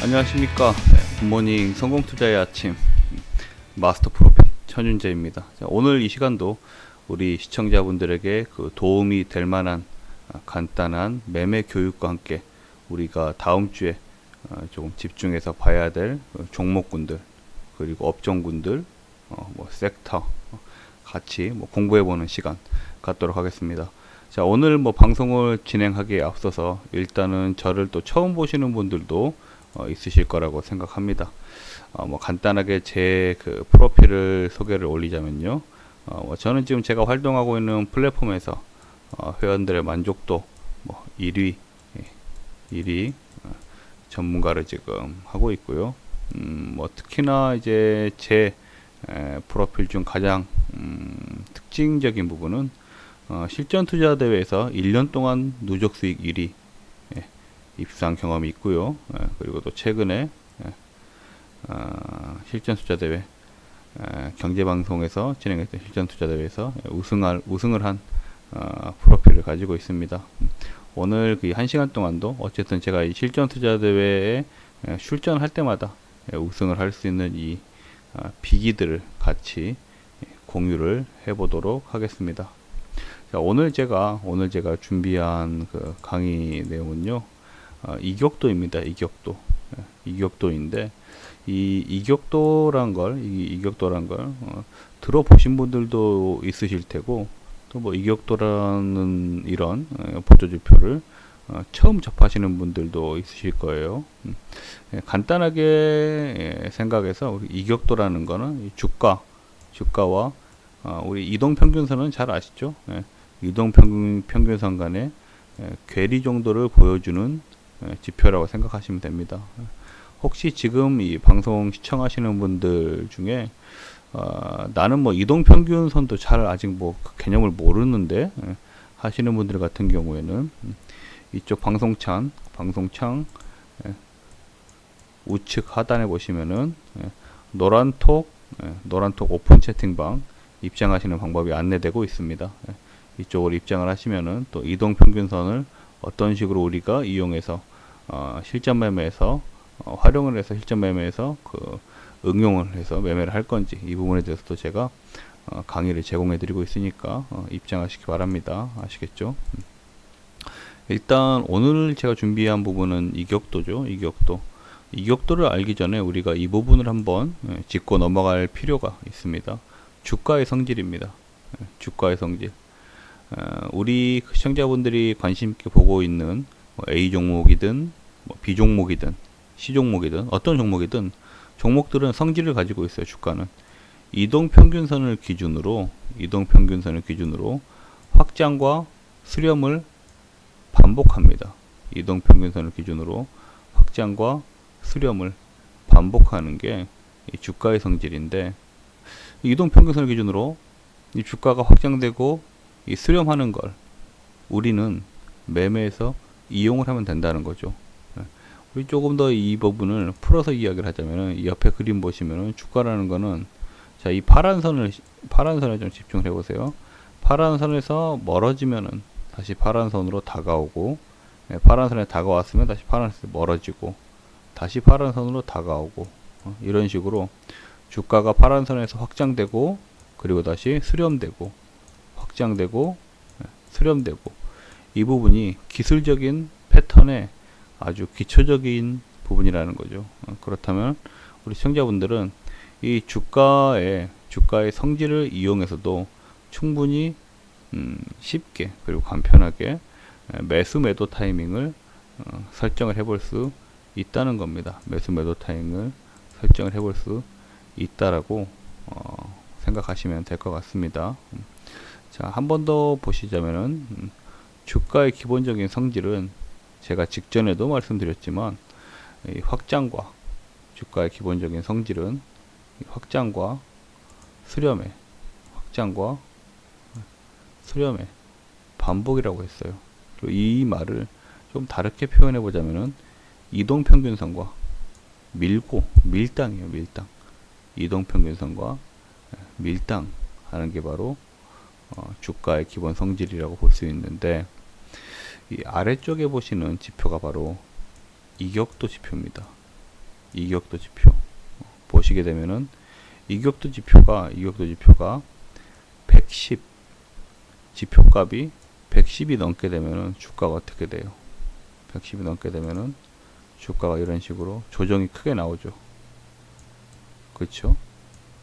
안녕하십니까. 굿모닝 성공투자의 아침 마스터 프로핏 천윤재입니다. 자, 오늘 이 시간도 우리 시청자분들에게 도움이 될 만한 간단한 매매 교육과 함께 우리가 다음 주에 조금 집중해서 봐야 될 종목군들 그리고 업종군들 섹터 같이 공부해보는 시간 갖도록 하겠습니다. 자, 오늘 방송을 진행하기에 앞서서 일단은 저를 또 처음 보시는 분들도 있으실 거라고 생각합니다. 간단하게 제 프로필을 소개를 올리자면요. 저는 지금 제가 활동하고 있는 플랫폼에서 회원들의 만족도 1위 전문가를 지금 하고 있고요. 특히나 이제 제 프로필 중 가장 특징적인 부분은 실전 투자 대회에서 1년 동안 누적 수익 1위 입상 경험이 있고요. 그리고 또 최근에 실전 투자 대회 경제방송에서 진행했던 실전 투자 대회에서 우승을 한 프로필을 가지고 있습니다. 오늘 그 1시간 동안도 어쨌든 제가 이 실전 투자 대회에 출전할 때마다 우승을 할 수 있는 이 비기들을 같이 공유를 해보도록 하겠습니다. 자, 오늘 제가 준비한 그 강의 내용은요. 이격도입니다. 이격도인데 이 이격도란 걸 들어보신 분들도 있으실 테고 또 이격도라는 이런 보조지표를 처음 접하시는 분들도 있으실 거예요. 간단하게 생각해서 우리 이격도라는 거는 주가와 우리 이동평균선은 잘 아시죠? 이동평균선 간의 괴리 정도를 보여주는 지표라고 생각하시면 됩니다. 혹시 지금 이 방송 시청하시는 분들 중에 나는 이동평균선도 잘 아직 그 개념을 모르는데 하시는 분들 같은 경우에는 이쪽 방송창 우측 하단에 보시면은 노란톡 오픈 채팅방 입장하시는 방법이 안내되고 있습니다. 이쪽으로 입장을 하시면은 또 이동평균선을 어떤 식으로 우리가 이용해서 실전 매매에서 활용을 해서 실전 매매에서 응용을 해서 매매를 할 건지 이 부분에 대해서도 제가 강의를 제공해 드리고 있으니까 입장하시기 바랍니다. 아시겠죠? 일단 오늘 제가 준비한 부분은 이격도죠. 이격도를 알기 전에 우리가 이 부분을 한번 짚고 넘어갈 필요가 있습니다. 주가의 성질입니다. 주가의 성질. 우리 시청자분들이 관심 있게 보고 있는 A 종목이든 B 종목이든 C 종목이든 어떤 종목이든 종목들은 성질을 가지고 있어요. 주가는 이동평균선을 기준으로 확장과 수렴을 반복합니다. 이동평균선을 기준으로 확장과 수렴을 반복하는 게 이 주가의 성질인데, 이동평균선을 기준으로 이 주가가 확장되고 이 수렴하는 걸 우리는 매매에서 이용을 하면 된다는 거죠. 우리 조금 더 이 부분을 풀어서 이야기를 하자면은, 이 옆에 그림 보시면은 주가라는 거는, 자, 이 파란 선에 좀 집중을 해보세요. 파란 선에서 멀어지면은 다시 파란 선으로 다가오고, 파란 선에 다가왔으면 다시 파란 선에서 멀어지고, 다시 파란 선으로 다가오고, 이런 식으로 주가가 파란 선에서 확장되고, 그리고 다시 수렴되고, 확장되고, 수렴되고, 이 부분이 기술적인 패턴의 아주 기초적인 부분이라는 거죠. 그렇다면 우리 시청자분들은 이 주가의 성질을 이용해서도 충분히 쉽게 그리고 간편하게 매수 매도 타이밍을 설정을 해볼 수 있다는 겁니다. 매수 매도 타이밍을 설정을 해볼 수 있다라고 생각하시면 될 것 같습니다. 자, 한 번 더 보시자면은 주가의 기본적인 성질은 제가 직전에도 말씀드렸지만, 이 주가의 기본적인 성질은 확장과 수렴의 반복이라고 했어요. 그리고 이 말을 좀 다르게 표현해 보자면은 이동평균선과 밀당이에요. 이동평균선과 밀당 하는 게 바로 주가의 기본 성질이라고 볼 수 있는데, 이 아래쪽에 보시는 지표가 바로 이격도 지표입니다. 이격도 지표 보시게 되면은 이격도 지표가 110 지표값이 110이 넘게 되면은 주가가 어떻게 돼요? 110이 넘게 되면은 주가가 이런 식으로 조정이 크게 나오죠. 그렇죠?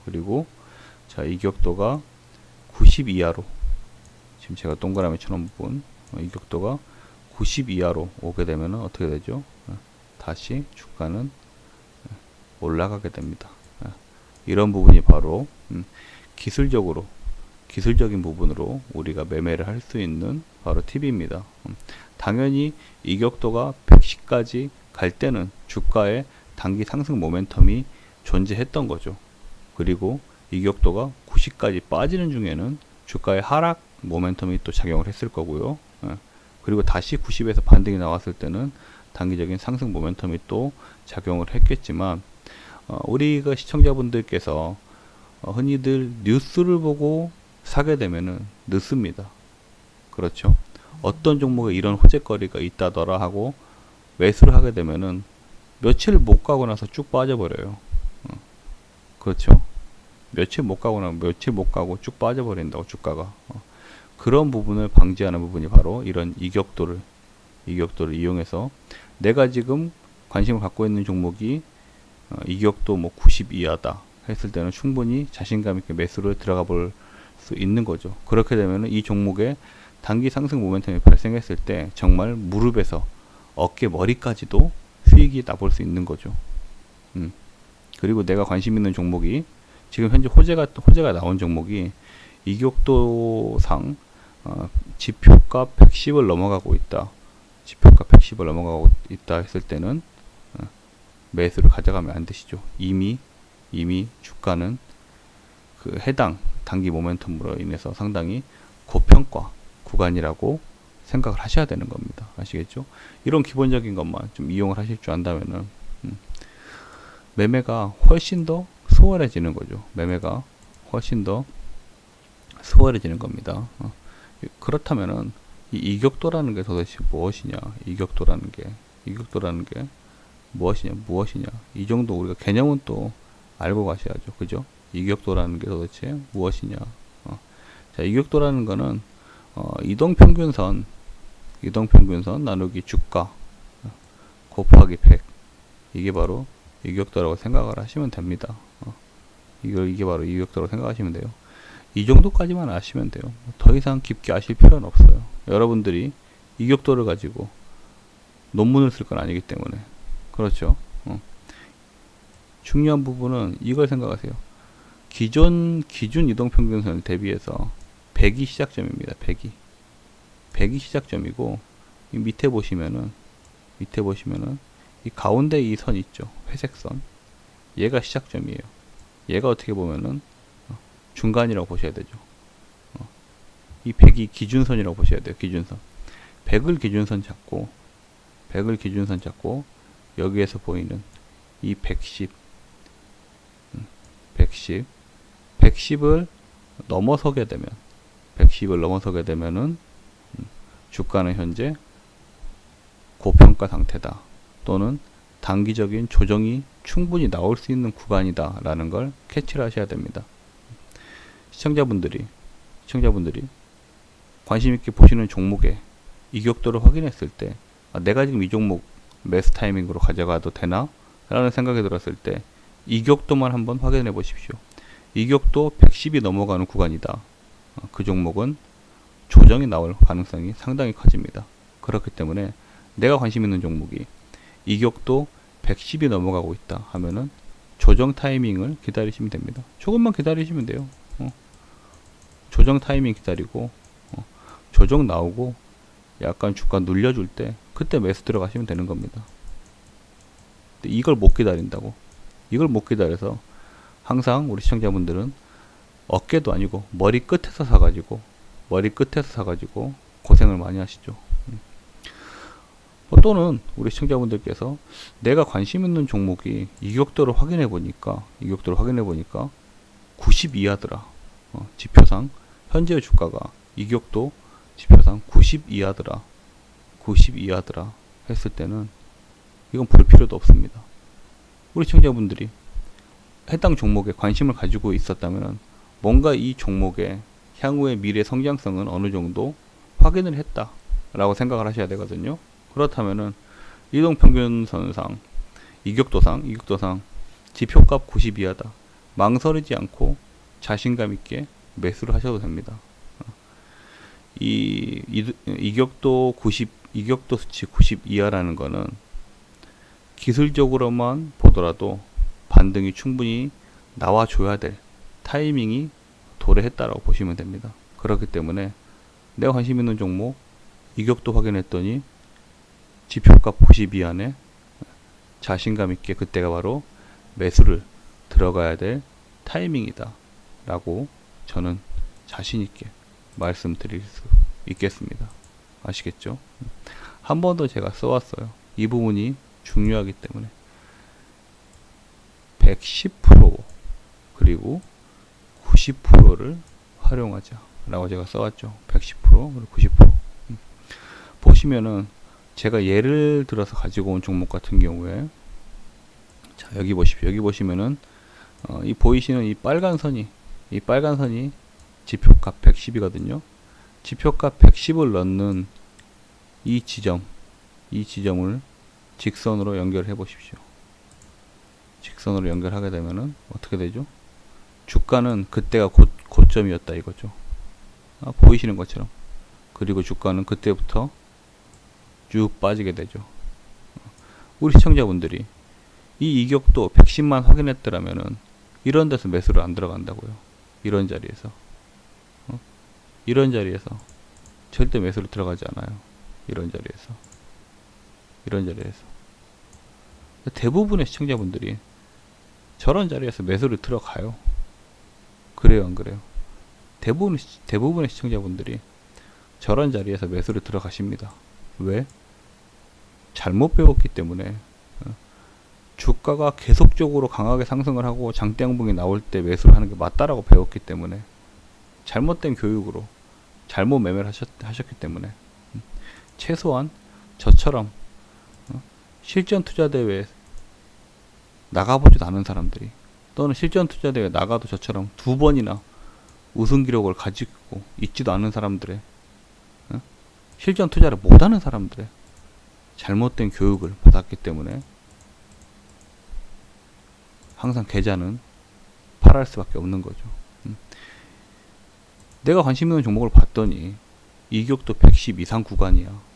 그리고 자, 이격도가 90 이하로, 지금 제가 동그라미 쳐놓은 부분, 이격도가 90 이하로 오게 되면은 어떻게 되죠? 다시 주가는 올라가게 됩니다. 이런 부분이 바로 기술적인 부분으로 우리가 매매를 할 수 있는 바로 팁입니다. 당연히 이격도가 110까지 갈 때는 주가의 단기 상승 모멘텀이 존재했던 거죠. 그리고 이격도가 90까지 빠지는 중에는 주가의 하락 모멘텀이 또 작용을 했을 거고요. 그리고 다시 90에서 반등이 나왔을 때는 단기적인 상승 모멘텀이 또 작용을 했겠지만, 우리가 시청자분들께서 흔히들 뉴스를 보고 사게 되면은 늦습니다. 그렇죠? 어떤 종목에 이런 호재거리가 있다더라 하고 매수를 하게 되면은 며칠 못 가고 나서 쭉 빠져버려요. 그렇죠? 며칠 못 가고 쭉 빠져버린다고, 주가가. 그런 부분을 방지하는 부분이 바로 이런 이격도를 이용해서, 내가 지금 관심을 갖고 있는 종목이 이격도 뭐 90 이하다 했을 때는 충분히 자신감 있게 매수를 들어가 볼 수 있는 거죠. 그렇게 되면 이 종목에 단기 상승 모멘텀이 발생했을 때 정말 무릎에서 어깨 머리까지도 수익이 나볼 수 있는 거죠. 그리고 내가 관심 있는 종목이 지금 현재 호재가 나온 종목이 이격도상 지표가 110을 넘어가고 있다. 했을 때는 매수를 가져가면 안 되시죠. 이미 주가는 그 해당 단기 모멘텀으로 인해서 상당히 고평가 구간이라고 생각을 하셔야 되는 겁니다. 아시겠죠? 이런 기본적인 것만 좀 이용을 하실 줄 안다면은 매매가 훨씬 더 수월해지는 거죠. 매매가 훨씬 더 수월해지는 겁니다. 그렇다면은 이 이격도라는 게 도대체 무엇이냐? 이격도라는 게 무엇이냐? 이 정도 우리가 개념은 또 알고 가셔야죠. 그죠? 이격도라는 게 도대체 무엇이냐? 자, 이격도라는 거는 이동평균선 나누기 주가 곱하기 100, 이게 바로 이격도라고 생각을 하시면 됩니다. 이게 바로 이격도라고 생각하시면 돼요. 이 정도까지만 아시면 돼요. 더 이상 깊게 아실 필요는 없어요. 여러분들이 이격도를 가지고 논문을 쓸 건 아니기 때문에. 그렇죠? 중요한 부분은 이걸 생각하세요. 기준 이동평균선을 대비해서 100이 시작점입니다. 100이 시작점이고, 이 밑에 보시면은 이 가운데 이 선 있죠. 회색 선. 얘가 시작점이에요. 얘가 어떻게 보면은 중간이라고 보셔야 되죠. 이 100이 기준선이라고 보셔야 돼요. 기준선. 100을 기준선 잡고 여기에서 보이는 이 110을 넘어서게 되면은 주가는 현재 고평가 상태다, 또는 단기적인 조정이 충분히 나올 수 있는 구간이다 라는 걸 캐치를 하셔야 됩니다. 시청자분들이 관심 있게 보시는 종목의 이격도를 확인했을 때, 내가 지금 이 종목 매수 타이밍으로 가져가도 되나? 라는 생각이 들었을 때 이격도만 한번 확인해 보십시오. 이격도 110이 넘어가는 구간이다. 그 종목은 조정이 나올 가능성이 상당히 커집니다. 그렇기 때문에 내가 관심 있는 종목이 이격도 110이 넘어가고 있다 하면은 조정 타이밍을 기다리시면 됩니다. 조금만 기다리시면 돼요. 조정 타이밍 기다리고 조정 나오고 약간 주가 눌려줄 때 그때 매수 들어가시면 되는 겁니다. 근데 이걸 못 기다려서 항상 우리 시청자분들은 어깨도 아니고 머리 끝에서 사가지고 고생을 많이 하시죠. 또는 우리 시청자분들께서 내가 관심 있는 종목이 이격도를 확인해 보니까 90 이하더라. 지표상 현재 주가가 이격도 지표상 90 이하더라 했을 때는 이건 볼 필요도 없습니다. 우리 시청자분들이 해당 종목에 관심을 가지고 있었다면 뭔가 이 종목의 향후의 미래 성장성은 어느 정도 확인을 했다 라고 생각을 하셔야 되거든요. 그렇다면은 이동평균선상 이격도상 지표값 90 이하다, 망설이지 않고 자신감 있게 매수를 하셔도 됩니다. 이격도 수치 90 이하라는 거는 기술적으로만 보더라도 반등이 충분히 나와줘야 될 타이밍이 도래했다라고 보시면 됩니다. 그렇기 때문에 내가 관심 있는 종목 이격도 확인했더니 지표값 90 이하네, 자신감 있게 그때가 바로 매수를 들어가야 될 타이밍이다 라고 저는 자신 있게 말씀드릴 수 있겠습니다. 아시겠죠? 한 번 더 제가 써왔어요. 이 부분이 중요하기 때문에 110% 그리고 90%를 활용하자 라고 제가 써왔죠. 110% 그리고 90%. 보시면은 제가 예를 들어서 가지고 온 종목 같은 경우에, 자 여기 보십시오. 여기 보시면은 이 보이시는 이 빨간 선이 지표값 110이거든요. 지표값 110을 넣는 이 지점을 직선으로 연결해 보십시오. 직선으로 연결하게 되면은 어떻게 되죠? 주가는 그때가 고점이었다 이거죠. 보이시는 것처럼. 그리고 주가는 그때부터 쭉 빠지게 되죠. 우리 시청자분들이 이 이격도 110만 확인했더라면은 이런 데서 매수를 안 들어간다고요. 이런 자리에서 절대 매수를 들어가지 않아요. 이런 자리에서 대부분의 시청자분들이 저런 자리에서 매수를 들어가요. 그래요, 안 그래요? 대부분의 시청자분들이 저런 자리에서 매수를 들어가십니다. 왜? 잘못 배웠기 때문에. 주가가 계속적으로 강하게 상승을 하고 장대양봉이 나올 때 매수를 하는 게 맞다라고 배웠기 때문에, 잘못된 교육으로 잘못 매매를 하셨기 때문에, 최소한 저처럼 실전 투자 대회에 나가보지도 않은 사람들이, 또는 실전 투자 대회 나가도 저처럼 2번이나 우승 기록을 가지고 있지도 않은 사람들의, 실전 투자를 못하는 사람들의 잘못된 교육을 받았기 때문에 항상 계좌는 팔할 수밖에 없는 거죠. 내가 관심 있는 종목을 봤더니 이격도 110 이상 구간이야.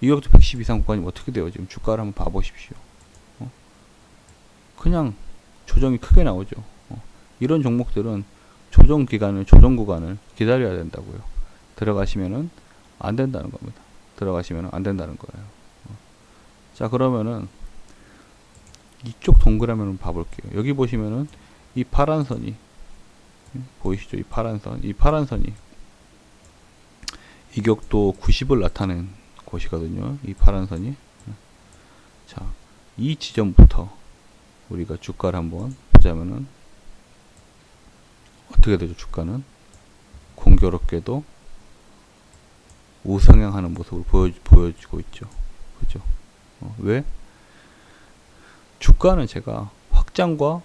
이격도 110 이상 구간이면 어떻게 돼요? 지금 주가를 한번 봐보십시오. 그냥 조정이 크게 나오죠. 이런 종목들은 조정 구간을 기다려야 된다고요. 들어가시면은 안 된다는 겁니다. 들어가시면은 안 된다는 거예요. 자, 그러면은 이쪽 동그라미를 봐볼게요. 여기 보시면은 이 파란 선이 보이시죠? 이 파란 선이 이격도 90을 나타낸 곳이거든요. 이 파란 선이. 자, 이 지점부터 우리가 주가를 한번 보자면은 어떻게 되죠? 주가는 공교롭게도 우상향하는 모습을 보여주고 있죠. 그죠? 왜? 주가는 제가 확장과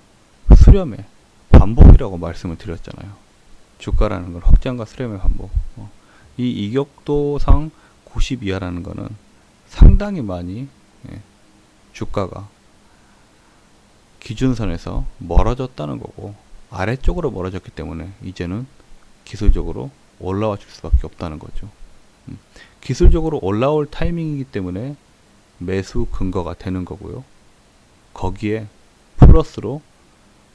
수렴의 반복이라고 말씀을 드렸잖아요. 주가라는 건 확장과 수렴의 반복. 이 이격도상 90 이하라는 거는 상당히 많이 주가가 기준선에서 멀어졌다는 거고, 아래쪽으로 멀어졌기 때문에 이제는 기술적으로 올라와 줄 수밖에 없다는 거죠. 기술적으로 올라올 타이밍이기 때문에 매수 근거가 되는 거고요. 거기에 플러스로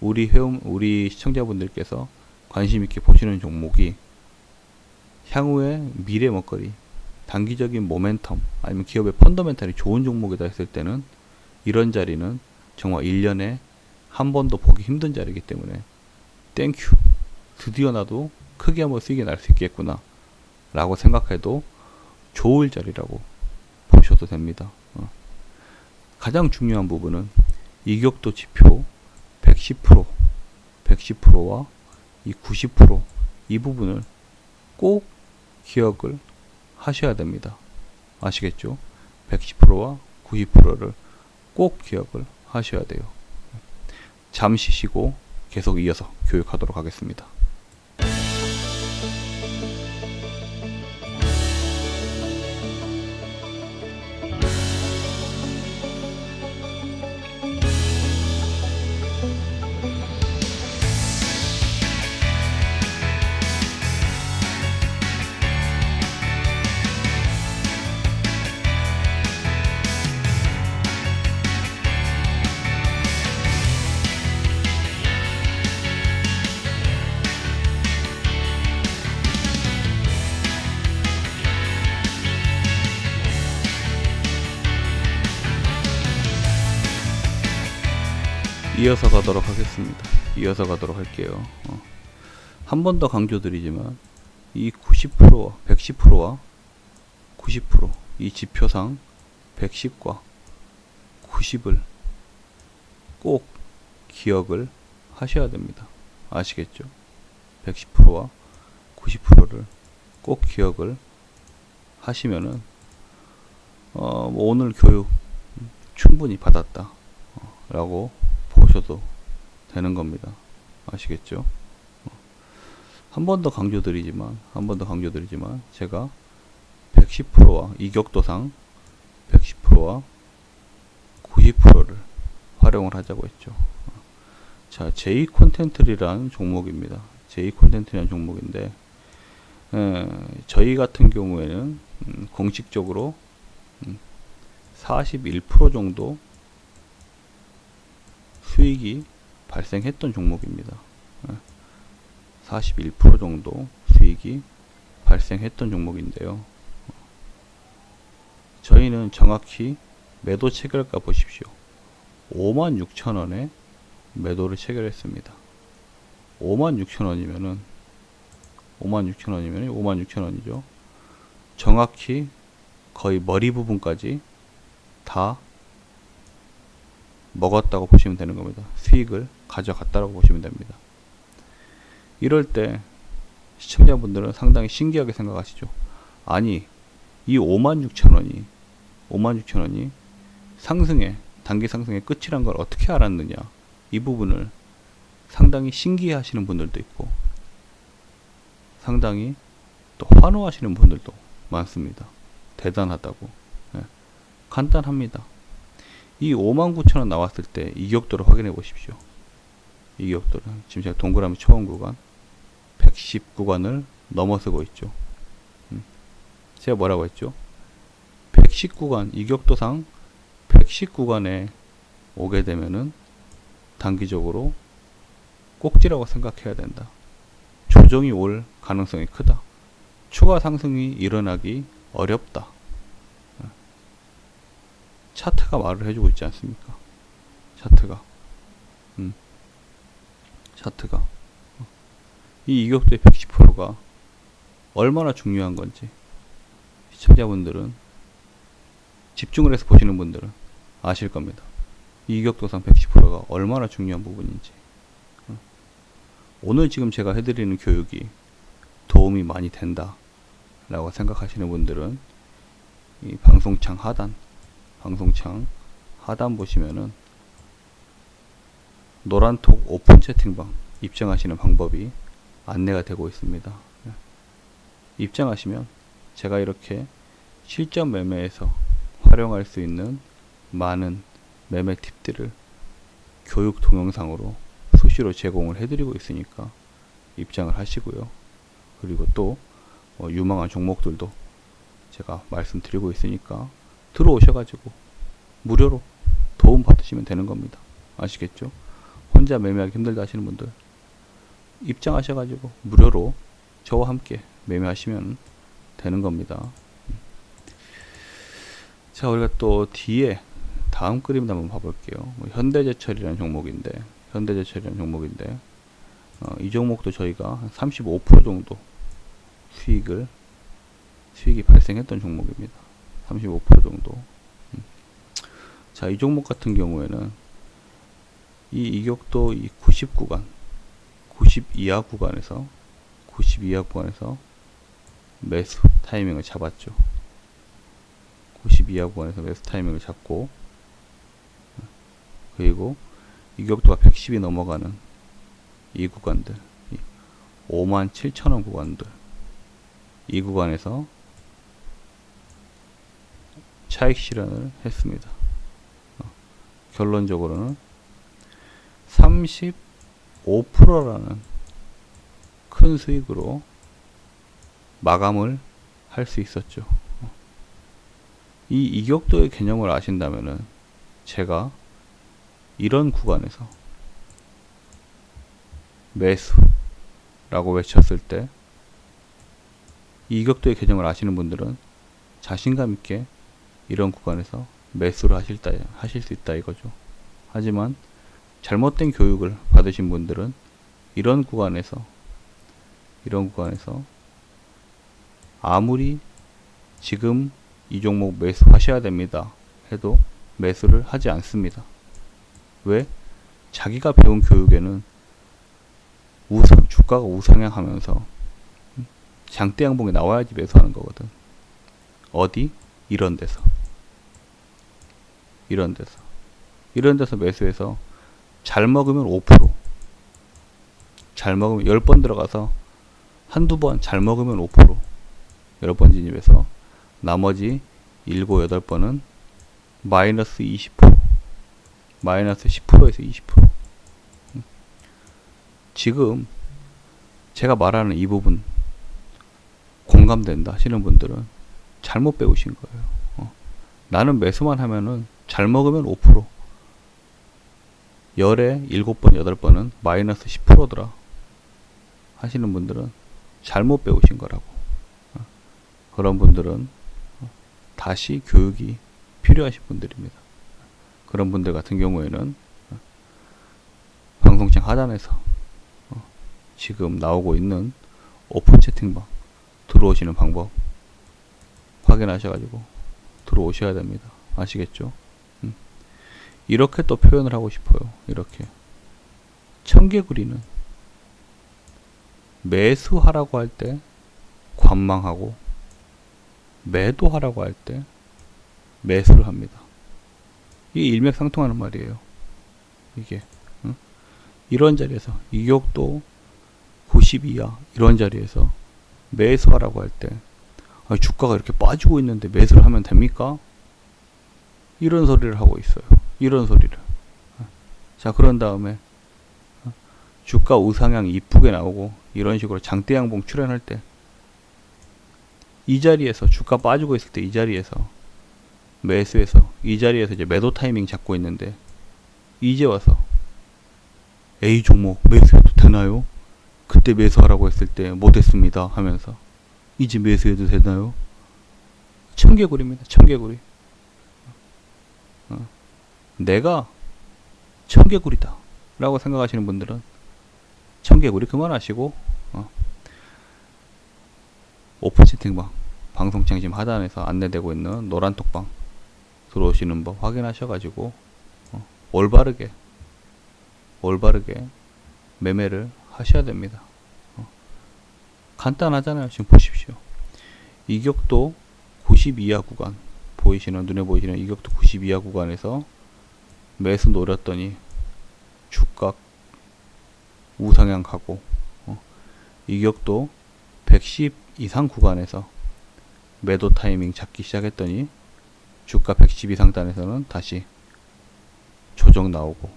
우리 시청자분들께서 관심 있게 보시는 종목이 향후의 미래 먹거리, 단기적인 모멘텀, 아니면 기업의 펀더멘탈이 좋은 종목이다 했을 때는 이런 자리는 정말 1년에 한 번도 보기 힘든 자리이기 때문에 땡큐, 드디어 나도 크게 한번 수익이 날 수 있겠구나 라고 생각해도 좋을 자리라고 보셔도 됩니다. 가장 중요한 부분은 이격도 지표 110%와 이 90% 이 부분을 꼭 기억을 하셔야 됩니다. 아시겠죠? 110%와 90%를 꼭 기억을 하셔야 돼요. 잠시 쉬고 계속 이어서 교육하도록 하겠습니다. 이어서 가도록 하겠습니다. 이어서 가도록 할게요. 한 번 더 강조드리지만 이 90%와 110%와 90% 이 지표상 110과 90을 꼭 기억을 하셔야 됩니다. 아시겠죠? 110%와 90%를 꼭 기억을 하시면은 오늘 교육 충분히 받았다 라고 보셔도 되는 겁니다. 아시겠죠? 한 번 더 강조드리지만 제가 110%와 이격도상 110%와 90%를 활용을 하자고 했죠. 자, J 콘텐트리라는 종목입니다. J 콘텐트라는 종목인데 저희 같은 경우에는 공식적으로 41% 정도 수익이 발생했던 종목입니다. 41% 정도 수익이 발생했던 종목인데요. 저희는 정확히 매도 체결가 보십시오. 56,000원에 매도를 체결했습니다. 56,000원이면은 56,000원이죠. 정확히 거의 머리 부분까지 다 먹었다고 보시면 되는 겁니다. 수익을 가져갔다고 보시면 됩니다. 이럴 때 시청자분들은 상당히 신기하게 생각하시죠. 아니, 이 56,000원이 상승의 단기 상승의 끝이란 걸 어떻게 알았느냐, 이 부분을 상당히 신기해 하시는 분들도 있고 상당히 또 환호하시는 분들도 많습니다. 대단하다고. 간단합니다. 이 59,000원 나왔을 때 이격도를 확인해 보십시오. 이격도를 지금 제가 동그라미 쳐온 구간 110 구간을 넘어서고 있죠. 제가 뭐라고 했죠? 110 구간, 이격도상 110 구간에 오게 되면은 단기적으로 꼭지라고 생각해야 된다. 조정이 올 가능성이 크다. 추가 상승이 일어나기 어렵다. 차트가 말을 해주고 있지 않습니까? 차트가 이 이격도의 110%가 얼마나 중요한 건지 시청자분들은, 집중을 해서 보시는 분들은 아실 겁니다. 이 이격도상 110%가 얼마나 중요한 부분인지. 오늘 지금 제가 해드리는 교육이 도움이 많이 된다 라고 생각하시는 분들은 이 방송창 하단 보시면은 노란톡 오픈 채팅방 입장하시는 방법이 안내가 되고 있습니다. 입장하시면 제가 이렇게 실전 매매에서 활용할 수 있는 많은 매매 팁들을 교육 동영상으로 수시로 제공을 해드리고 있으니까 입장을 하시고요. 그리고 또 유망한 종목들도 제가 말씀드리고 있으니까 들어오셔가지고 무료로 도움 받으시면 되는 겁니다. 아시겠죠? 혼자 매매하기 힘들다 하시는 분들 입장하셔가지고 무료로 저와 함께 매매하시면 되는 겁니다. 자, 우리가 또 뒤에 다음 그림도 한번 봐볼게요. 현대제철이라는 종목인데 이 종목도 저희가 한 35% 정도 수익이 발생했던 종목입니다. 35% 정도. 자, 이 종목 같은 경우에는 이 이격도 이 90 구간, 90 이하 구간에서 매수 타이밍을 잡았죠. 90 이하 구간에서 매수 타이밍을 잡고, 그리고 이격도가 110이 넘어가는 이 구간들, 57,000원 구간들, 이 구간에서 차익 실현을 했습니다. 결론적으로는 35%라는 큰 수익으로 마감을 할 수 있었죠. 이 이격도의 개념을 아신다면은 제가 이런 구간에서 매수라고 외쳤을 때 이 이격도의 개념을 아시는 분들은 자신감 있게 이런 구간에서 매수를 하실 수 있다 이거죠. 하지만 잘못된 교육을 받으신 분들은 이런 구간에서 아무리 지금 이 종목 매수하셔야 됩니다 해도 매수를 하지 않습니다. 왜? 자기가 배운 교육에는 주가가 우상향하면서 장대 양봉이 나와야지 매수하는 거거든. 어디? 이런 데서 매수해서 잘 먹으면 5%, 잘 먹으면 10번 들어가서 한두 번 잘 먹으면 5%, 10번 진입해서 나머지 7, 8번은 마이너스 20%, 마이너스 10%에서 20%. 지금 제가 말하는 이 부분 공감된다 하시는 분들은 잘못 배우신 거예요. 나는 매수만 하면은 잘 먹으면 5%, 열에 7번, 8번은 마이너스 10%더라 하시는 분들은 잘못 배우신 거라고. 그런 분들은 다시 교육이 필요하신 분들입니다. 그런 분들 같은 경우에는 방송창 하단에서 지금 나오고 있는 오픈 채팅방 들어오시는 방법 확인하셔가지고 들어오셔야 됩니다. 아시겠죠? 이렇게 또 표현을 하고 싶어요. 이렇게 청개구리는 매수하라고 할 때 관망하고 매도하라고 할 때 매수를 합니다. 이게 일맥상통하는 말이에요. 이게 이런 자리에서 이격도 90 이하 이런 자리에서 매수하라고 할 때 주가가 이렇게 빠지고 있는데 매수를 하면 됩니까? 이런 소리를 하고 있어요. 이런 소리를. 자, 그런 다음에 주가 우상향이 이쁘게 나오고 이런 식으로 장대 양봉 출현할 때 이 자리에서 주가 빠지고 있을 때 이 자리에서 매수해서 이 자리에서 이제 매도 타이밍 잡고 있는데 이제 와서 A 종목 매수해도 되나요? 그때 매수하라고 했을 때 못했습니다 하면서 이제 매수해도 되나요? 청개구리입니다. 청개구리. 내가 청개구리다 라고 생각하시는 분들은 청개구리 그만하시고 오픈 채팅방 방송창 지금 하단에서 안내되고 있는 노란톡방 들어오시는 법 확인하셔가지고 올바르게 매매를 하셔야 됩니다. 간단하잖아요. 지금 보십시오. 이격도 90 이하 구간 눈에 보이시는 이격도 90 이하 구간에서 매수 노렸더니 주가 우상향 가고 이격도 110 이상 구간에서 매도 타이밍 잡기 시작했더니 주가 110 이상 단에서는 다시 조정 나오고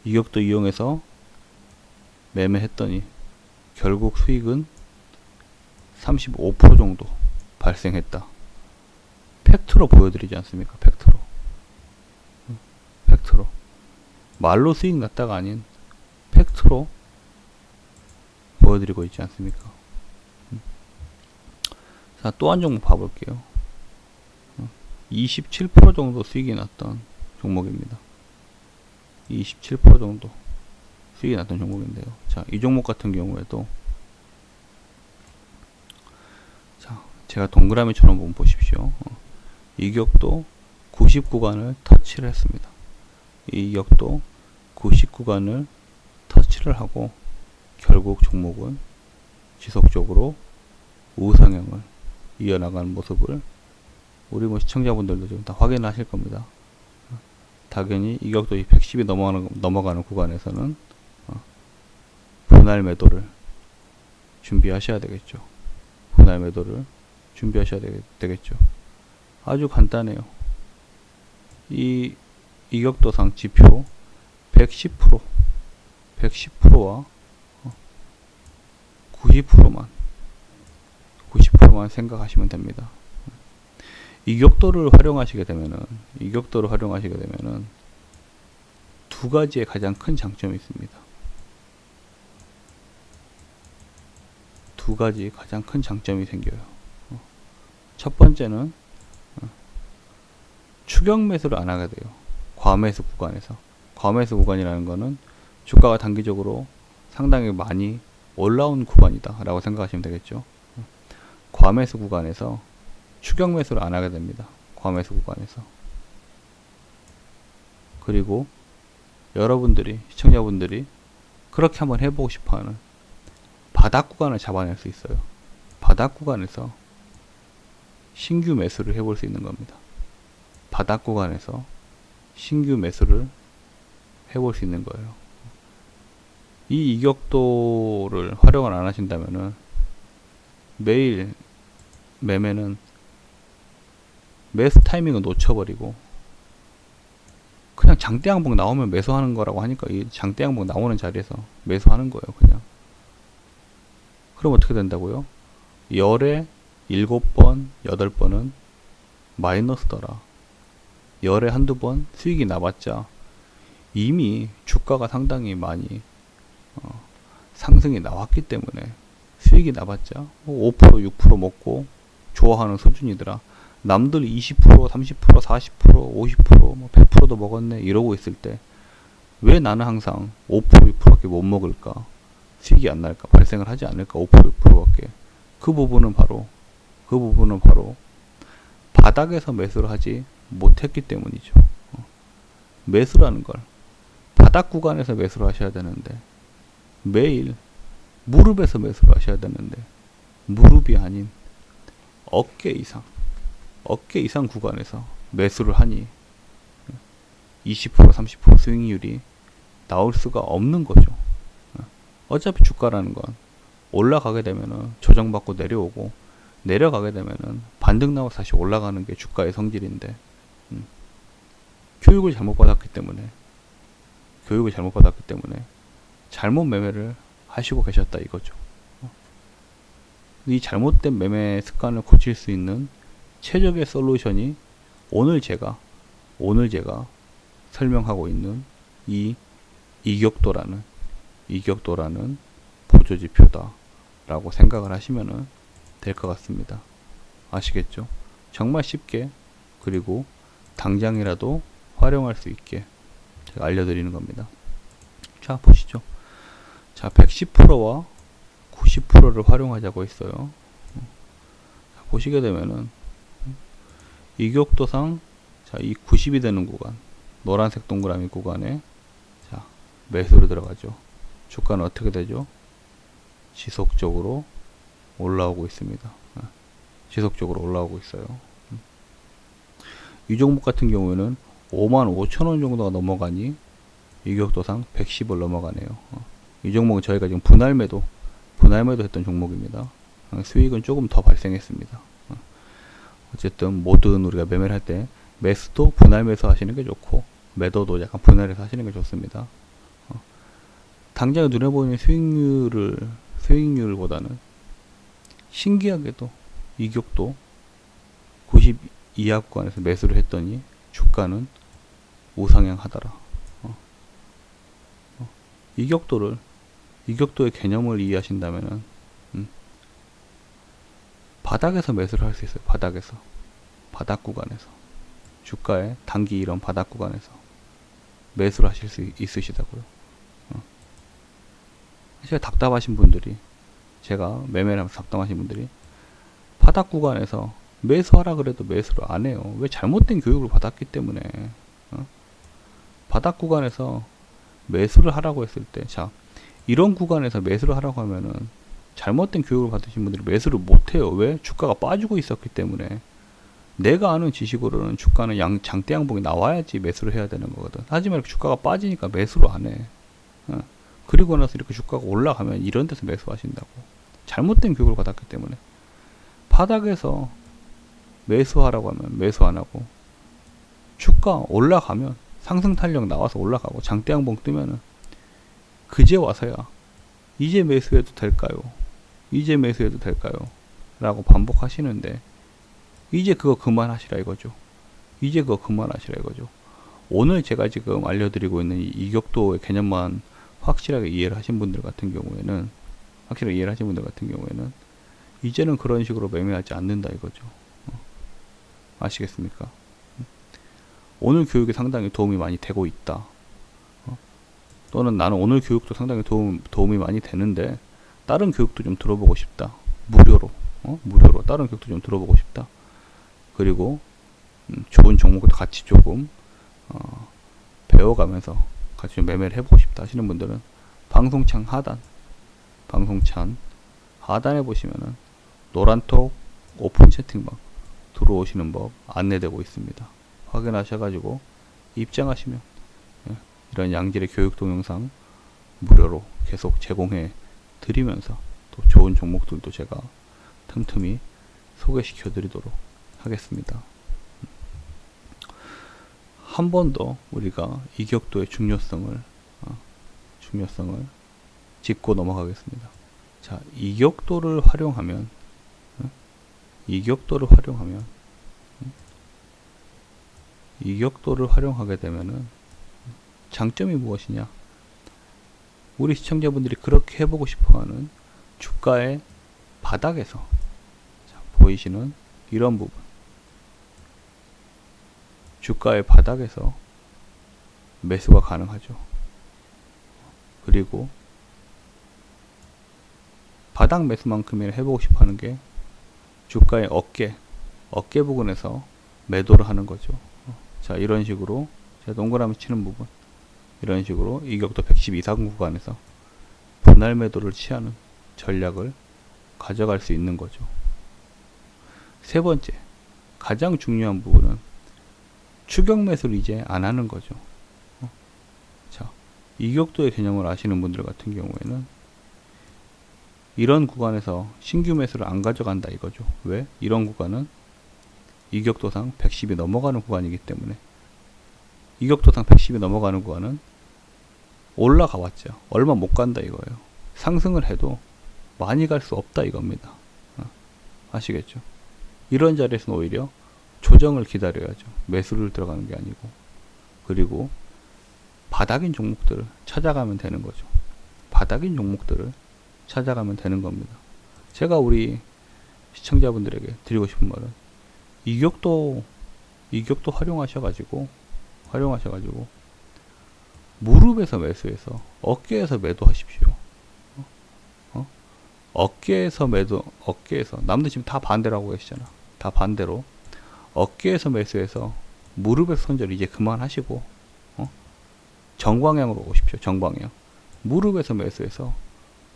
이격도 이용해서 매매했더니 결국 수익은 35% 정도 발생했다. 팩트로 보여드리지 않습니까? 팩트로 말로 수익 났다가 아닌 팩트로 보여드리고 있지 않습니까? 자, 또 한 종목 봐볼게요. 27% 정도 수익이 났던 종목입니다. 27% 정도 수익이 났던 종목인데요. 자, 이 종목 같은 경우에도 자, 제가 동그라미처럼 보면 보십시오. 이격도 90 구간을 터치를 했습니다. 이격도 90 구간을 터치를 하고 결국 종목은 지속적으로 우상향을 이어나가는 모습을 우리 시청자분들도 지금 다 확인하실 겁니다. 당연히 이격도 110이 넘어가는 구간에서는 분할 매도를 준비하셔야 되겠죠. 분할 매도를 준비하셔야 되겠죠. 아주 간단해요. 이 이격도상 지표 110%와 90%만 생각하시면 됩니다. 이격도를 활용하시게 되면은 두 가지의 가장 큰 장점이 있습니다. 두 가지 가장 큰 장점이 생겨요. 첫 번째는 추격 매수를 안 하게 돼요. 과매수 구간에서. 과매수 구간이라는 거는 주가가 단기적으로 상당히 많이 올라온 구간이다 라고 생각하시면 되겠죠. 과매수 구간에서 추격 매수를 안 하게 됩니다. 과매수 구간에서. 그리고 여러분들이, 시청자분들이 그렇게 한번 해보고 싶어하는 바닥 구간을 잡아낼 수 있어요. 바닥 구간에서 신규 매수를 해볼 수 있는 겁니다. 바닥 구간에서 신규 매수를 해볼 수 있는 거예요. 이 이격도를 활용을 안 하신다면은 매일 매매는 매수 타이밍을 놓쳐버리고 그냥 장대 항복 나오면 매수하는 거라고 하니까 이 장대 항복 나오는 자리에서 매수하는 거예요. 그냥. 그럼 어떻게 된다고요? 열에 7번, 8번은 마이너스더라. 열에 한두 번 수익이 나봤자 이미 주가가 상당히 많이 상승이 나왔기 때문에 수익이 나봤자 5%, 6% 먹고 좋아하는 수준이더라. 남들이 20%, 30%, 40%, 50%, 100%도 먹었네 이러고 있을 때 왜 나는 항상 5%, 6%밖에 못 먹을까? 수익이 안 날까? 발생을 하지 않을까? 5%, 6%밖에. 그 부분은 바로 바닥에서 매수를 하지 못했기 때문이죠. 매수라는 걸 바닥 구간에서 매수를 하셔야 되는데 매일 무릎에서 매수를 하셔야 되는데 무릎이 아닌 어깨 이상 구간에서 매수를 하니 20%, 30% 수익률이 나올 수가 없는 거죠. 어차피 주가라는 건 올라가게 되면은 조정받고 내려오고 내려가게 되면은 반등 나와서 다시 올라가는 게 주가의 성질인데 교육을 잘못 받았기 때문에 잘못 매매를 하시고 계셨다 이거죠. 이 잘못된 매매 습관을 고칠 수 있는 최적의 솔루션이 오늘 제가 설명하고 있는 이 이격도라는 보조지표다 라고 생각을 하시면 될 것 같습니다. 아시겠죠? 정말 쉽게 그리고 당장이라도 활용할 수 있게 제가 알려드리는 겁니다. 자 보시죠. 자 110%와 90%를 활용하자고 했어요. 자, 보시게 되면은 이격도상 자, 이 90이 되는 구간 노란색 동그라미 구간에 자 매수를 들어가죠. 주가는 어떻게 되죠? 지속적으로 올라오고 있습니다. 지속적으로 올라오고 있어요. 이 종목 같은 경우에는 55,000원 정도가 넘어가니 이격도상 110을 넘어가네요. 이 종목은 저희가 지금 분할 매도 했던 종목입니다. 수익은 조금 더 발생했습니다. 어쨌든 모든 우리가 매매를 할 때 매수도 분할 매수 하시는 게 좋고 매도도 약간 분할해서 하시는 게 좋습니다. 당장 눈에 보이는 수익률보다는 신기하게도 이격도 90 이하 구간에서 매수를 했더니 주가는 우상향 하더라. 이격도의 개념을 이해하신다면은 바닥에서 매수를 할 수 있어요. 바닥 구간에서 주가의 단기 이런 바닥 구간에서 매수를 하실 수 있으시다고요. 제가 답답하신 분들이 제가 매매를 하면서 답답하신 분들이 바닥 구간에서 매수하라 그래도 매수를 안 해요. 왜? 잘못된 교육을 받았기 때문에. 바닥 구간에서 매수를 하라고 했을 때, 자, 이런 구간에서 매수를 하라고 하면은 잘못된 교육을 받으신 분들이 매수를 못 해요. 왜? 주가가 빠지고 있었기 때문에. 내가 아는 지식으로는 주가는 장대 양봉이 나와야지 매수를 해야 되는 거거든. 하지만 이렇게 주가가 빠지니까 매수를 안 해. 그리고 나서 이렇게 주가가 올라가면 이런 데서 매수하신다고. 잘못된 교육을 받았기 때문에. 바닥에서 매수하라고 하면 매수 안 하고, 주가 올라가면 상승 탄력 나와서 올라가고 장대 양봉 뜨면은 그제 와서야 이제 매수해도 될까요? 이제 매수해도 될까요? 라고 반복하시는데, 이제 그거 그만하시라 이거죠. 이제 그거 그만하시라 이거죠. 오늘 제가 지금 알려드리고 있는 이 이격도의 개념만 확실하게 이해를 하신 분들 같은 경우에는, 이제는 그런 식으로 매매하지 않는다 이거죠. 아시겠습니까? 오늘 교육이 상당히 도움이 많이 되고 있다. 또는 나는 오늘 교육도 상당히 도움이 많이 되는데 다른 교육도 좀 들어보고 싶다. 무료로 다른 교육도 좀 들어보고 싶다. 그리고 좋은 종목도 같이 조금 배워가면서 같이 좀 매매를 해보고 싶다 하시는 분들은 방송창 하단에 보시면은 노란톡 오픈 채팅방 들어오시는 법 안내되고 있습니다. 확인하셔가지고 입장하시면 이런 양질의 교육 동영상 무료로 계속 제공해 드리면서 또 좋은 종목들도 제가 틈틈이 소개시켜 드리도록 하겠습니다. 한 번 더 우리가 이격도의 중요성을 짚고 넘어가겠습니다. 자, 이격도를 활용하면 이격도를 활용하게 되면은 장점이 무엇이냐? 우리 시청자분들이 그렇게 해보고 싶어하는 주가의 바닥에서, 자, 보이시는 이런 부분, 주가의 바닥에서 매수가 가능하죠. 그리고 바닥 매수만큼이나 해보고 싶어하는 게 주가의 어깨 부분에서 매도를 하는 거죠. 자, 이런 식으로 제가 동그라미 치는 부분, 이런 식으로 이격도 110 이상 구간에서 분할 매도를 취하는 전략을 가져갈 수 있는 거죠. 세 번째, 가장 중요한 부분은 추격 매수를 이제 안 하는 거죠. 자, 이격도의 개념을 아시는 분들 같은 경우에는 이런 구간에서 신규 매수를 안 가져간다 이거죠. 왜? 이런 구간은 이격도상 110이 넘어가는 구간이기 때문에. 이격도상 110이 넘어가는 구간은 올라가 왔죠. 얼마 못 간다 이거예요. 상승을 해도 많이 갈 수 없다 이겁니다. 아시겠죠? 이런 자리에서는 오히려 조정을 기다려야죠. 매수를 들어가는 게 아니고. 그리고 바닥인 종목들을 찾아가면 되는 거죠. 바닥인 종목들을 찾아가면 되는 겁니다. 제가 우리 시청자분들에게 드리고 싶은 말은 이격도 활용하셔가지고 무릎에서 매수해서 어깨에서 매도하십시오. 어깨에서 남들 지금 다 반대로 하고 계시잖아. 다 반대로 어깨에서 매수해서 무릎에서 손절 이제 그만하시고 정방향으로 오십시오. 정방향. 무릎에서 매수해서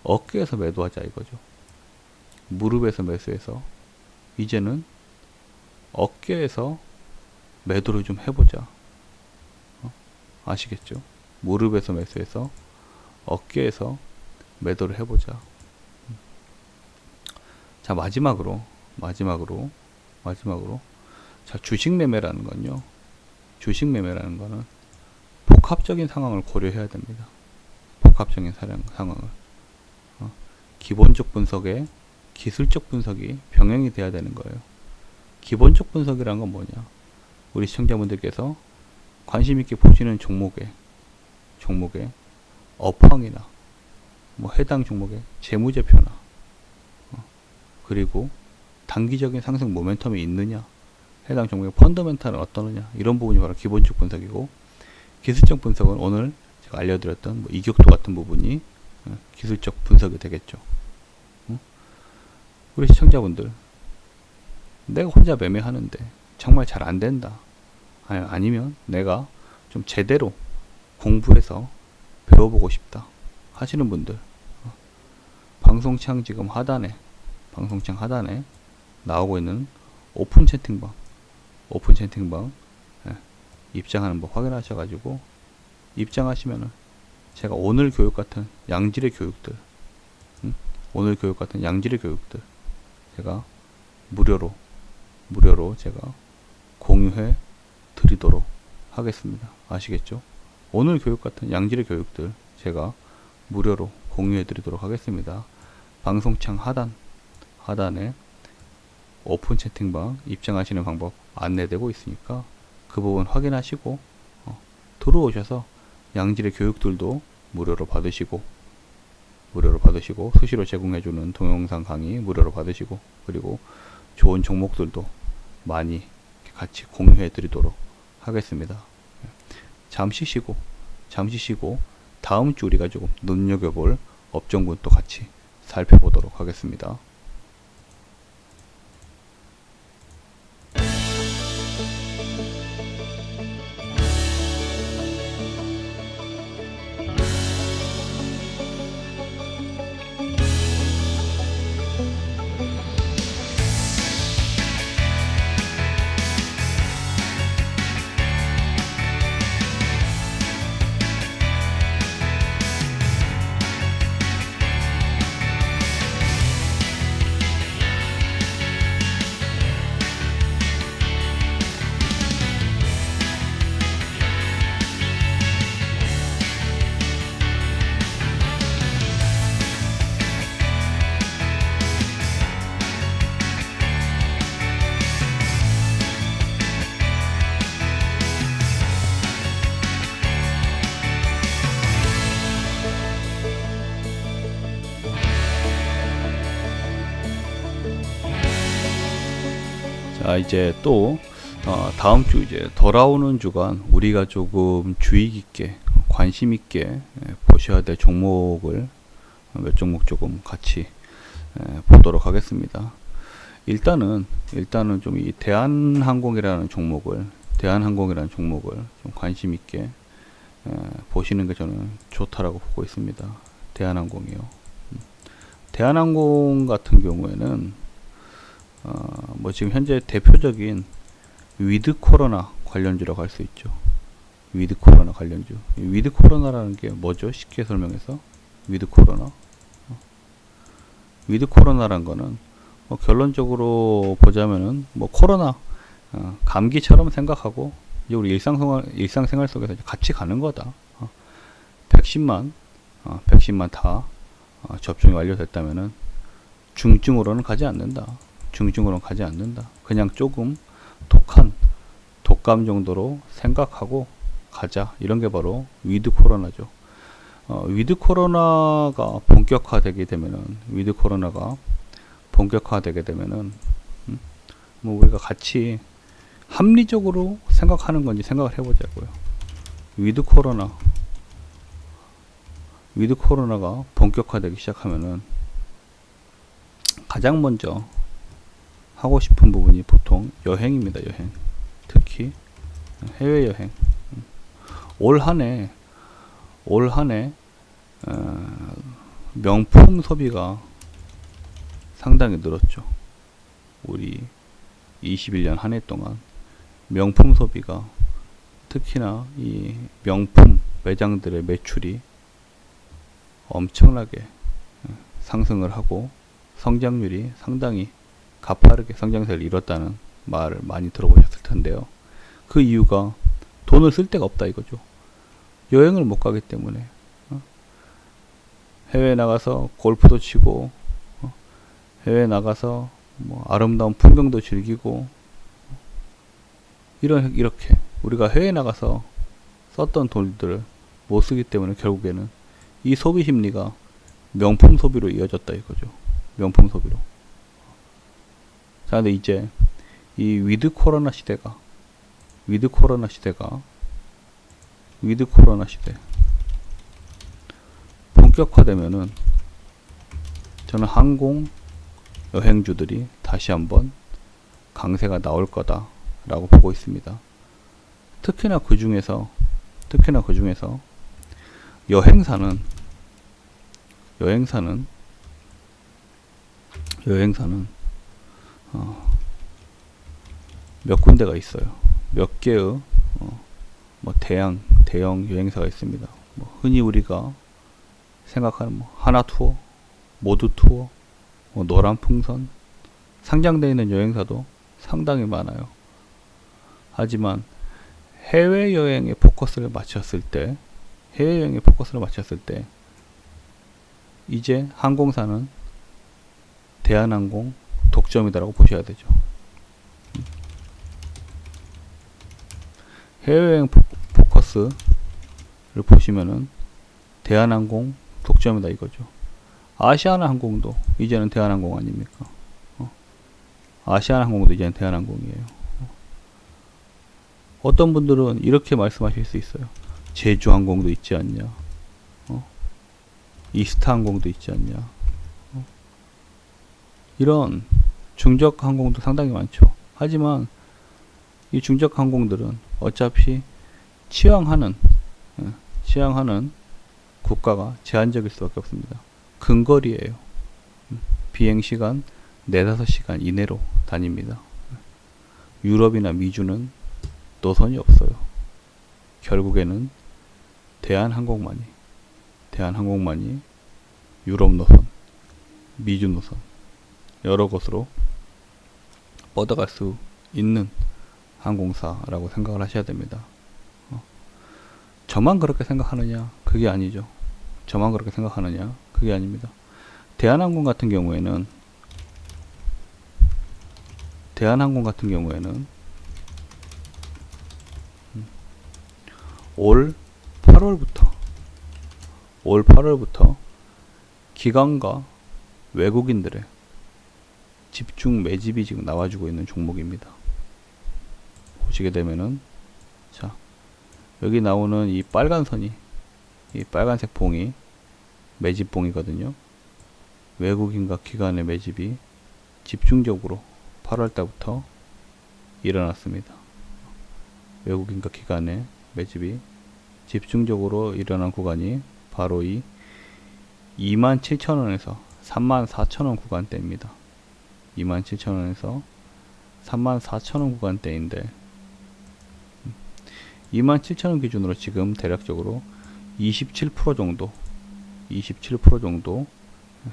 어깨에서 매도하자 이거죠. 무릎에서 매수해서 이제는 어깨에서 매도를 좀 해보자. 아시겠죠? 무릎에서 매수해서 어깨에서 매도를 해보자. 자, 마지막으로 자, 주식 매매라는 건요. 주식 매매라는 거는 복합적인 상황을 고려해야 됩니다. 복합적인 상황을. 기본적 분석에 기술적 분석이 병행이 돼야 되는 거예요. 기본적 분석이라는 건 뭐냐? 우리 시청자분들께서 관심 있게 보시는 종목의 업황이나 뭐 해당 종목의 재무제표나 그리고 단기적인 상승 모멘텀이 있느냐, 해당 종목의 펀더멘탈은 어떠느냐, 이런 부분이 바로 기본적 분석이고, 기술적 분석은 오늘 제가 알려드렸던 뭐 이격도 같은 부분이 기술적 분석이 되겠죠. 우리 시청자분들, 내가 혼자 매매하는데 정말 잘 안 된다, 아니면 내가 좀 제대로 공부해서 배워보고 싶다 하시는 분들, 방송창 지금 방송창 하단에 나오고 있는 오픈 채팅방 오픈 채팅방 입장하는 법 확인하셔가지고 입장하시면은 제가 오늘 교육 같은 양질의 교육들, 오늘 교육 같은 양질의 교육들 제가 무료로 제가 공유해 드리도록 하겠습니다. 아시겠죠? 오늘 교육 같은 양질의 교육들 제가 무료로 공유해 드리도록 하겠습니다. 방송창 하단에 오픈 채팅방 입장하시는 방법 안내되고 있으니까 그 부분 확인하시고 들어오셔서 양질의 교육들도 무료로 받으시고 수시로 제공해주는 동영상 강의 무료로 받으시고, 그리고 좋은 종목들도 많이 같이 공유해 드리도록 하겠습니다. 잠시 쉬고 다음 주 우리가 조금 눈여겨볼 업종군 또 같이 살펴보도록 하겠습니다. 자, 이제 또 다음 주 이제 돌아오는 주간 우리가 조금 주의 깊게 관심 있게 보셔야 될 종목을 몇 종목 조금 같이 보도록 하겠습니다. 일단은 좀 이 대한항공이라는 종목을 좀 관심 있게 보시는 게 저는 좋다라고 보고 있습니다. 대한항공이요. 대한항공 같은 경우에는 뭐 지금 현재 대표적인 위드 코로나 관련주라고 할 수 있죠. 위드 코로나 관련주. 위드 코로나라는 게 뭐죠? 쉽게 설명해서 위드 코로나. 위드 코로나란 거는 뭐 결론적으로 보자면은 뭐 코로나 감기처럼 생각하고 이제 우리 일상생활 속에서 이제 같이 가는 거다. 백신만 다 접종이 완료됐다면은 중증으로는 가지 않는다. 그냥 조금 독한 독감 정도로 생각하고 가자. 이런 게 바로 위드 코로나죠. 위드 코로나가 본격화되게 되면은 뭐 우리가 같이 합리적으로 생각하는 건지 생각을 해보자고요. 위드 코로나가 본격화되기 시작하면은 가장 먼저 하고 싶은 부분이 보통 여행입니다. 여행. 특히 해외여행. 올 한해 명품 소비가 상당히 늘었죠. 우리 21년 한 해 동안 명품 소비가, 특히나 이 명품 매장들의 매출이 엄청나게 상승을 하고 성장률이 상당히 가파르게 성장세를 이뤘다는 말을 많이 들어보셨을 텐데요. 그 이유가 돈을 쓸 데가 없다 이거죠. 여행을 못 가기 때문에 해외에 나가서 골프도 치고 해외에 나가서 뭐 아름다운 풍경도 즐기고 이렇게 우리가 해외에 나가서 썼던 돈들을 못 쓰기 때문에 결국에는 이 소비 심리가 명품 소비로 이어졌다 이거죠. 명품 소비로. 자, 근데 이제 이 위드 코로나 시대 본격화되면은 저는 항공 여행주들이 다시 한번 강세가 나올 거다라고 보고 있습니다. 특히나 그 중에서 여행사는 몇 군데가 있어요. 몇 개의 뭐 대형 여행사가 있습니다. 뭐 흔히 우리가 생각하는 뭐 하나투어, 모두투어, 뭐 노란풍선, 상장되어 있는 여행사도 상당히 많아요. 하지만 해외여행에 포커스를 맞췄을 때 이제 항공사는 대한항공 독점이다라고 보셔야 되죠. 해외여행 포커스를 보시면은 대한항공 독점이다 이거죠. 아시아나항공도 이제는 대한항공 아닙니까? 아시아나항공도 이제는 대한항공이에요. 어떤 분들은 이렇게 말씀하실 수 있어요. 제주항공도 있지 않냐? 이스타항공도 있지 않냐? 이런 중저가항공도 상당히 많죠. 하지만 이 중저가항공들은 어차피 취항하는 국가가 제한적일 수밖에 없습니다. 근거리예요. 비행시간 4-5시간 이내로 다닙니다. 유럽이나 미주는 노선이 없어요. 결국에는 대한항공만이 유럽 노선, 미주 노선 여러 곳으로 뻗어갈 수 있는 항공사라고 생각을 하셔야 됩니다. 저만 그렇게 생각하느냐? 그게 아니죠. 저만 그렇게 생각하느냐? 그게 아닙니다. 대한항공 같은 경우에는 올 8월부터 기관과 외국인들의 집중 매집이 지금 나와주고 있는 종목입니다. 보시게 되면은 자 여기 나오는 이 빨간 선이 이 빨간색 봉이 매집봉이거든요. 외국인과 기관의 매집이 집중적으로 8월 달부터 일어났습니다. 외국인과 기관의 매집이 집중적으로 일어난 구간이 바로 이 27,000원에서 34,000원 구간대입니다. 27,000원에서 34,000원 구간대인데 27,000원 기준으로 지금 대략적으로 27% 정도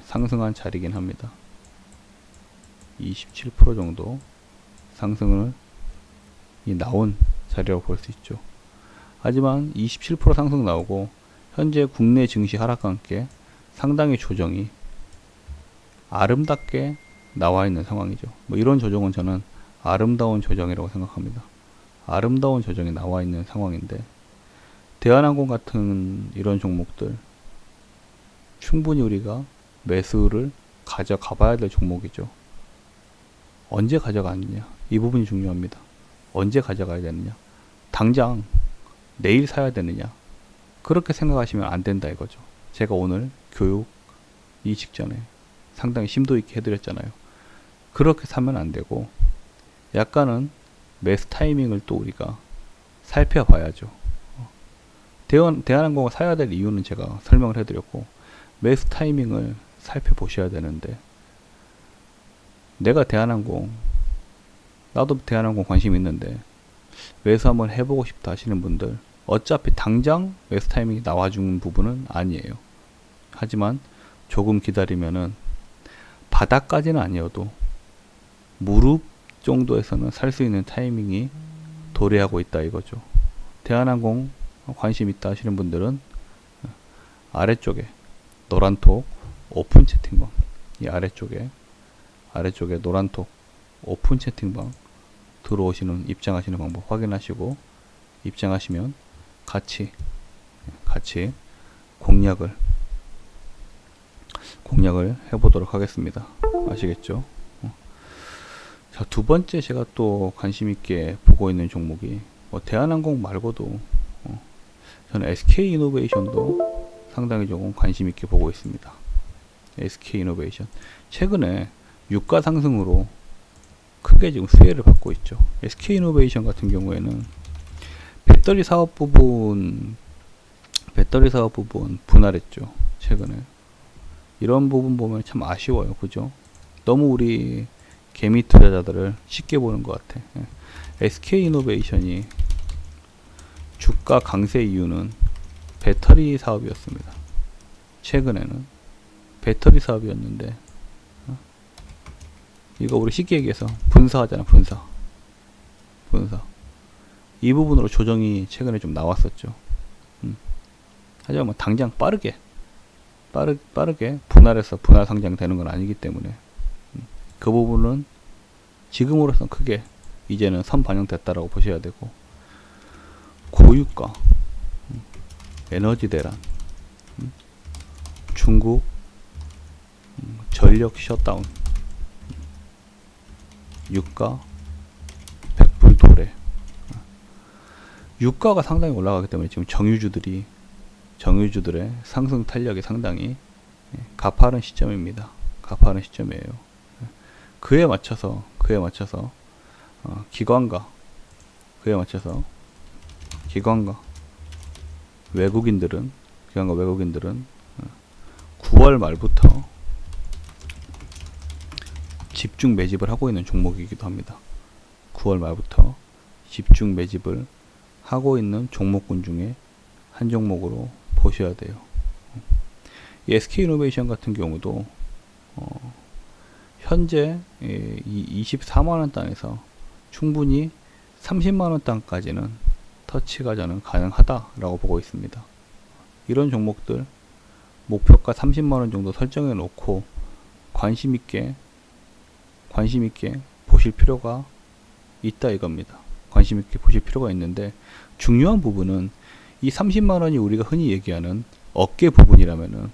상승한 자리긴 합니다. 27% 정도 상승을 나온 자리라고 볼 수 있죠. 하지만 27% 상승 나오고 현재 국내 증시 하락과 함께 상당히 조정이 아름답게 나와 있는 상황이죠. 뭐 이런 조정은 저는 아름다운 조정이라고 생각합니다. 아름다운 조정이 나와 있는 상황인데 대한항공 같은 이런 종목들 충분히 우리가 매수를 가져가 봐야 될 종목이죠. 언제 가져가느냐 이 부분이 중요합니다. 언제 가져가야 되느냐 당장 내일 사야 되느냐 그렇게 생각하시면 안 된다 이거죠. 제가 오늘 교육 이 직전에 상당히 심도 있게 해드렸잖아요. 그렇게 사면 안 되고 약간은 매수 타이밍을 또 우리가 살펴봐야죠. 대한항공을 사야 될 이유는 제가 설명을 해드렸고 매수 타이밍을 살펴보셔야 되는데 내가 나도 대한항공 관심 있는데 매수 한번 해보고 싶다 하시는 분들 어차피 당장 매수 타이밍이 나와주는 부분은 아니에요. 하지만 조금 기다리면은 바닥까지는 아니어도 무릎 정도에서는 살 수 있는 타이밍이 도래하고 있다 이거죠. 대한항공 관심 있다 하시는 분들은 아래쪽에 노란톡 오픈 채팅방 이 아래쪽에 노란톡 오픈 채팅방 들어오시는 입장하시는 방법 확인하시고 입장하시면 같이 공략을 해보도록 하겠습니다. 아시겠죠? 자, 두 번째 제가 또 관심 있게 보고 있는 종목이 대한항공 말고도 저는 SK이노베이션도 상당히 조금 관심 있게 보고 있습니다. SK이노베이션 최근에 유가 상승으로 크게 지금 수혜를 받고 있죠. SK이노베이션 같은 경우에는 배터리 사업 부분 분할했죠. 최근에 이런 부분 보면 참 아쉬워요. 그죠? 너무 우리 개미 투자자들을 쉽게 보는 것 같아. SK이노베이션이 주가 강세 이유는 배터리 사업이었습니다. 최근에는 배터리 사업이었는데, 이거 우리 쉽게 얘기해서 분사하잖아. 분사. 이 부분으로 조정이 최근에 좀 나왔었죠. 하지만 뭐 당장 빠르게 분할해서 분할 상장되는 건 아니기 때문에 그 부분은 지금으로선 크게 이제는 선 반영됐다라고 보셔야 되고, 고유가, 에너지 대란, 중국 전력 셧다운, 유가 100불 도래. 유가가 상당히 올라가기 때문에 지금 정유주들의 상승 탄력이 상당히 가파른 시점입니다. 가파른 시점이에요. 그에 맞춰서 기관과 외국인들은 9월 말부터 집중 매집을 하고 있는 종목이기도 합니다. 9월 말부터 집중 매집을 하고 있는 종목군 중에 한 종목으로 보셔야 돼요. 이 SK이노베이션 같은 경우도 현재 24만원 단에서 충분히 30만원 단까지는 터치가 저는 가능하다라고 보고 있습니다. 이런 종목들 목표가 30만원 정도 설정해 놓고 관심 있게 보실 필요가 있다 이겁니다. 관심 있게 보실 필요가 있는데, 중요한 부분은 이 30만원이 우리가 흔히 얘기하는 어깨 부분이라면은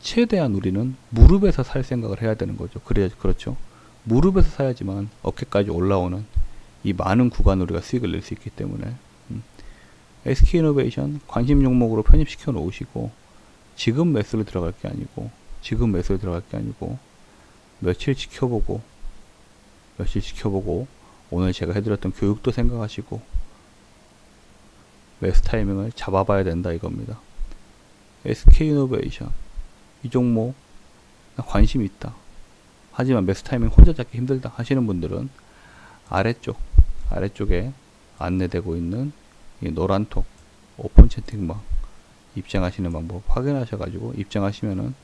최대한 우리는 무릎에서 살 생각을 해야 되는 거죠. 그렇죠. 무릎에서 사야지만 어깨까지 올라오는 이 많은 구간 우리가 수익을 낼 수 있기 때문에 SK이노베이션 관심 종목으로 편입시켜 놓으시고, 지금 매수를 들어갈 게 아니고 며칠 지켜보고 오늘 제가 해드렸던 교육도 생각하시고 매수 타이밍을 잡아봐야 된다 이겁니다. SK이노베이션 이 종목 관심이 있다, 하지만 매수 타이밍 혼자 잡기 힘들다 하시는 분들은 아래쪽에 안내되고 있는 이 노란톡 오픈 채팅방 입장하시는 방법 확인하셔가지고 입장하시면은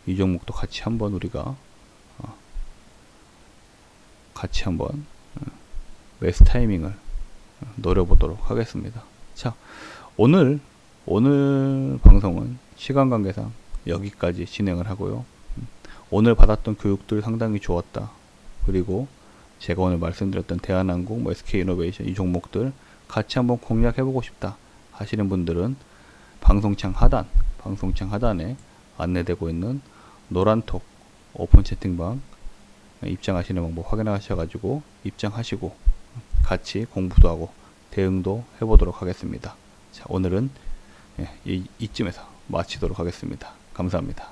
이 종목도 같이 한번 우리가 매수 타이밍을 노려보도록 하겠습니다. 자, 오늘 방송은 시간 관계상 여기까지 진행을 하고요. 오늘 받았던 교육들 상당히 좋았다. 그리고 제가 오늘 말씀드렸던 대한항공, SK이노베이션 이 종목들 같이 한번 공략해보고 싶다 하시는 분들은 방송창 하단에 안내되고 있는 노란톡 오픈 채팅방 입장하시는 방법 확인하셔가지고 입장하시고 같이 공부도 하고 대응도 해보도록 하겠습니다. 자, 오늘은 이쯤에서 마치도록 하겠습니다. 감사합니다.